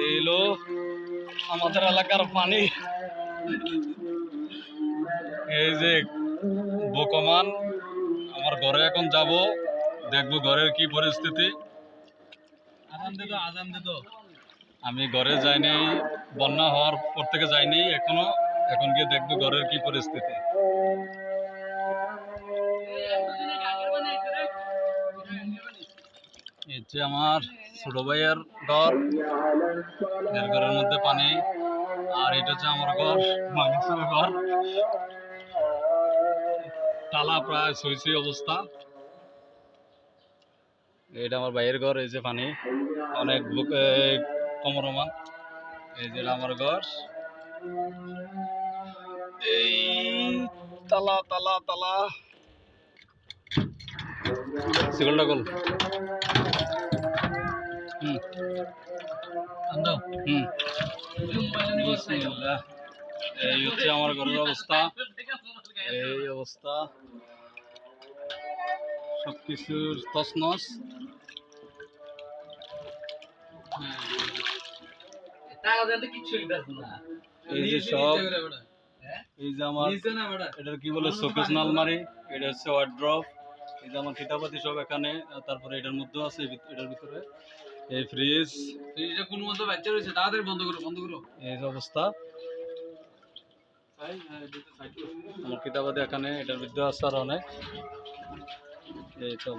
এই হলো আমাদের এলাকার পানি। এই যে বকমান, আমার ঘরে এখন যাব, দেখবো ঘরের কি পরিস্থিতি। আমি ঘরে যাইনি, বন্যা হওয়ার পর থেকে যাইনি এখনো। এখন গিয়ে দেখবো ঘরের কি পরিস্থিতি। এই যে আমার ছোট ভাইয়ের ঘর, এর ঘরের মধ্যে পানি। আর এটা হচ্ছে আমার ঘর, মানুষের ঘর, তালা প্রায় ছুঁই অবস্থা। এটা আমার ভাইয়ের ঘর, এই যে পানি অনেক কমরমান। এই যে আমার ঘর, এই তালা তালা তালা সিগলটা গোল। এই হচ্ছে আমার ঘরের অবস্থা, এই অবস্থা, সবকিছুর তছনছ। এই যে সব, এই যে আমার এটার কি বলে শোকেস আলমারি, এটা হচ্ছে ওয়ার্ড্রপ। এই যে আমার কিতাবাতি সব এখানে, তারপরে এটার মধ্যেও আছে, এটার ভিতরে এই ফ্রিজ, ফ্রিজটা কোন মতো বাচ্চা রয়েছে, তাড়াতাড়ি বন্ধ করো বন্ধ করো। এই অবস্থা আমার কিতাবাদি এখানে, এটার ভিতরে আছে আর অনেক। এই তো